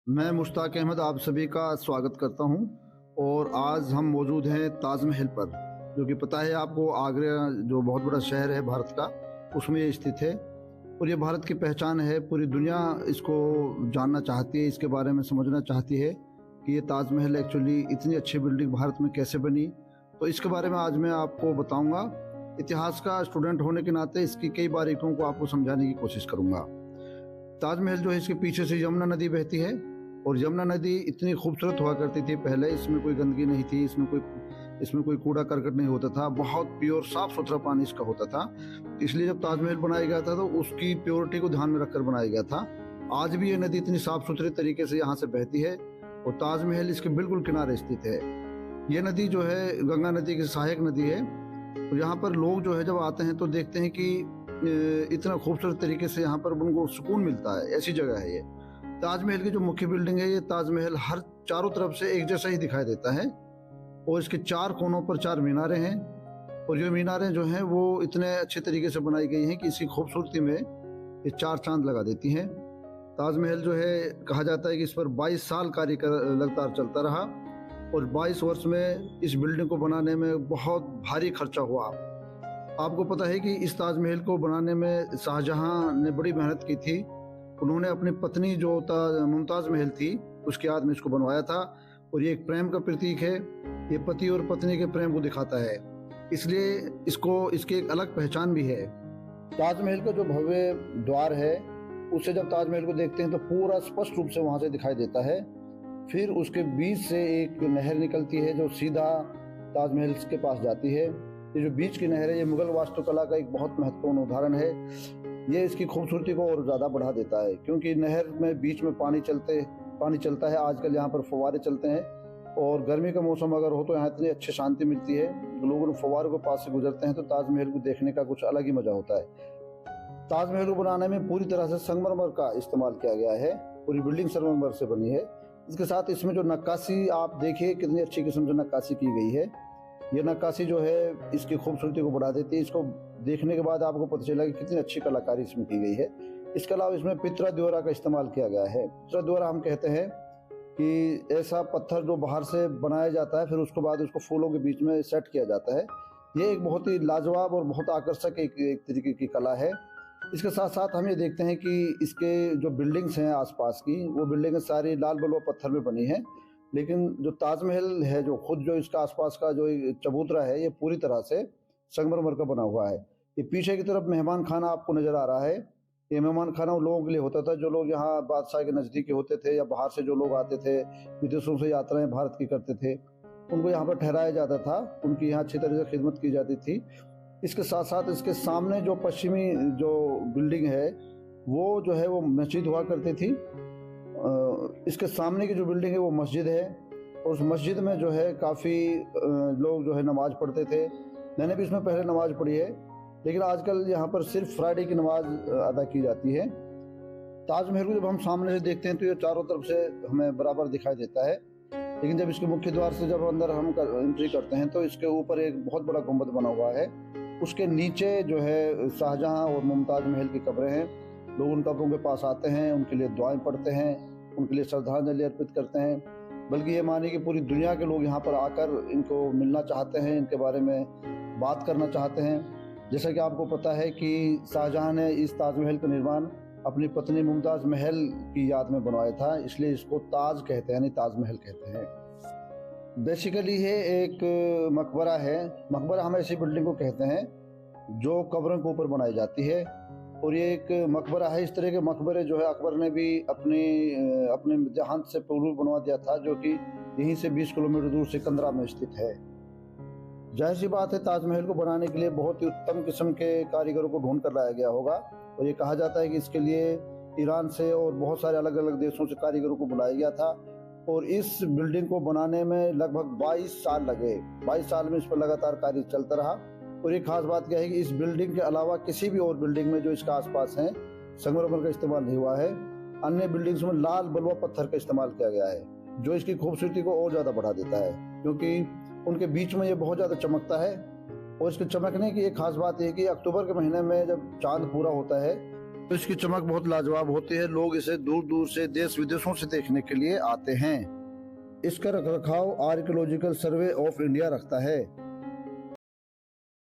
मैं मुश्ताक अहमद आप सभी का स्वागत करता हूं। और आज हम मौजूद हैं ताजमहल पर, जो कि पता है आपको आगरा जो बहुत बड़ा शहर है भारत का, उसमें ये स्थित है। और ये भारत की पहचान है, पूरी दुनिया इसको जानना चाहती है, इसके बारे में समझना चाहती है कि ये ताजमहल एक्चुअली इतनी अच्छी बिल्डिंग भारत में कैसे बनी। तो इसके बारे में आज मैं आपको बताऊंगा। इतिहास का स्टूडेंट होने के नाते इसकी कई बारीकियों को आपको समझाने की कोशिश करूंगा। ताजमहल जो है, इसके पीछे से यमुना नदी बहती है। और यमुना नदी इतनी खूबसूरत हुआ करती थी पहले, इसमें कोई गंदगी नहीं थी, इसमें कोई कूड़ा करकट नहीं होता था, बहुत प्योर साफ सुथरा पानी इसका होता था। इसलिए जब ताजमहल बनाया गया था तो उसकी प्योरिटी को ध्यान में रखकर बनाया गया था। आज भी ये नदी इतनी साफ सुथरे तरीके से यहाँ से बहती है और ताजमहल इसके बिल्कुल किनारे स्थित है। ये नदी जो है गंगा नदी की सहायक नदी है। और यहाँ पर लोग जो है जब आते हैं तो देखते हैं कि इतना खूबसूरत तरीके से यहाँ पर उनको सुकून मिलता है। ऐसी जगह है ये। ताजमहल की जो मुख्य बिल्डिंग है, ये ताजमहल हर चारों तरफ से एक जैसा ही दिखाई देता है। और इसके चार कोनों पर चार मीनारें हैं। और ये मीनारें जो हैं वो इतने अच्छे तरीके से बनाई गई हैं कि इसकी खूबसूरती में ये चार चांद लगा देती हैं। ताजमहल जो है, कहा जाता है कि इस पर 22 साल कार्य लगातार चलता रहा। और 22 वर्ष में इस बिल्डिंग को बनाने में बहुत भारी खर्चा हुआ। आपको पता है कि इस ताजमहल को बनाने में शाहजहां ने बड़ी मेहनत की थी। उन्होंने अपनी पत्नी जो मुमताज़ महल थी, उसकी याद में इसको बनवाया था। और ये एक प्रेम का प्रतीक है। ये पति और पत्नी के प्रेम को दिखाता है, इसलिए इसकी एक अलग पहचान भी है। ताजमहल का जो भव्य द्वार है, उससे जब ताजमहल को देखते हैं तो पूरा स्पष्ट रूप से वहां से दिखाई देता है। फिर उसके बीच से एक नहर निकलती है जो सीधा ताजमहल के पास जाती है। ये जो बीच की नहर है, ये मुगल वास्तुकला का एक बहुत महत्वपूर्ण उदाहरण है। ये इसकी खूबसूरती को और ज़्यादा बढ़ा देता है, क्योंकि नहर में बीच में पानी चलता है। आजकल यहाँ पर फव्वारे चलते हैं। और गर्मी का मौसम अगर हो तो यहाँ इतनी अच्छी शांति मिलती है। लोग फव्वारों के पास से गुजरते हैं तो ताजमहल को देखने का कुछ अलग ही मजा होता है। ताजमहल को बनाने में पूरी तरह से संगमरमर का इस्तेमाल किया गया है। पूरी बिल्डिंग संगमरमर से बनी है। इसके साथ इसमें जो नक्काशी आप देखिए, कितनी अच्छी किस्म से नक्काशी की गई है। ये नक्काशी जो है इसकी खूबसूरती को बढ़ा देती है। इसको देखने के बाद आपको पता चला कि कितनी अच्छी कलाकारी इसमें की गई है। इसके अलावा इसमें पितरा द्वारा का इस्तेमाल किया गया है। पितरा द्वारा हम कहते हैं कि ऐसा पत्थर जो बाहर से बनाया जाता है, फिर उसके बाद उसको फूलों के बीच में सेट किया जाता है। ये एक बहुत ही लाजवाब और बहुत आकर्षक एक तरीके की कला है। इसके साथ साथ हम ये देखते हैं कि इसके जो बिल्डिंग्स हैं आसपास की, वो बिल्डिंगें सारी लाल बलुआ पत्थर में बनी हैं। लेकिन जो ताजमहल है, जो इसका आसपास का जो चबूतरा है, ये पूरी तरह से संगमरमर का बना हुआ है। ये पीछे की तरफ मेहमान खाना आपको नजर आ रहा है। ये मेहमान खाना उन लोगों के लिए होता था जो लोग यहाँ बादशाह के नज़दीकी होते थे, या बाहर से जो लोग आते थे, विदेशों से यात्राएं भारत की करते थे, उनको यहाँ पर ठहराया जाता था। उनकी यहाँ अच्छी तरह से खिदमत की जाती थी। इसके साथ साथ इसके सामने जो पश्चिमी जो बिल्डिंग है, वो जो है वो मस्जिद हुआ करती थी। इसके सामने की जो बिल्डिंग है वो मस्जिद है। और उस मस्जिद में जो है काफ़ी लोग जो है नमाज पढ़ते थे। मैंने भी इसमें पहले नमाज पढ़ी है, लेकिन आजकल यहाँ पर सिर्फ फ्राइडे की नमाज अदा की जाती है। ताजमहल को जब हम सामने से देखते हैं तो ये चारों तरफ से हमें बराबर दिखाई देता है। लेकिन जब इसके मुख्य द्वार से जब अंदर हम एंट्री करते हैं तो इसके ऊपर एक बहुत बड़ा गुंबद बना हुआ है। उसके नीचे जो है शाहजहां और मुमताज महल की कब्रें हैं। लोग उन कब्रों के पास आते हैं, उनके लिए दुआएं पढ़ते हैं, उनके लिए श्रद्धांजलि अर्पित करते हैं। बल्कि ये मानिए कि पूरी दुनिया के लोग यहाँ पर आकर इनको मिलना चाहते हैं, इनके बारे में बात करना चाहते हैं। जैसा कि आपको पता है कि शाहजहां ने इस ताजमहल का निर्माण अपनी पत्नी मुमताज महल की याद में बनवाया था, इसलिए इसको ताज कहते हैं, यानी ताजमहल कहते हैं। बेसिकली ये एक मकबरा है। मकबरा हम ऐसी बिल्डिंग को कहते हैं जो कब्रों के ऊपर बनाई जाती है। और ये एक मकबरा है। इस तरह के मकबरे जो है अकबर ने भी अपने देहांत से पूर्व बनवा दिया था, जो कि यहीं से 20 किलोमीटर दूर सिकंदरा में स्थित है। जाहिर सी बात है, ताजमहल को बनाने के लिए बहुत ही उत्तम किस्म के कारीगरों को ढूंढ कर लाया गया होगा। और ये कहा जाता है कि इसके लिए ईरान से और बहुत सारे अलग अलग देशों से कारीगरों को बुलाया गया था। और इस बिल्डिंग को बनाने में लगभग 22 साल लगे। 22 साल में इस पर लगातार कार्य चलता रहा। और एक खास बात क्या है कि इस बिल्डिंग के अलावा किसी भी और बिल्डिंग में जो इसके आसपास है, संगमरमर का इस्तेमाल नहीं हुआ है। अन्य बिल्डिंग्स में लाल बलुआ पत्थर का इस्तेमाल किया गया है, जो इसकी खूबसूरती को और ज्यादा बढ़ा देता है, क्योंकि उनके बीच में ये बहुत ज्यादा चमकता है। और इसके चमकने की एक खास बात यह है कि अक्टूबर के महीने में जब चांद पूरा होता है तो इसकी चमक बहुत लाजवाब होती है। लोग इसे दूर दूर से, देश विदेशों से देखने के लिए आते हैं। इसका रखरखाव आर्कियोलॉजिकल सर्वे ऑफ इंडिया रखता है।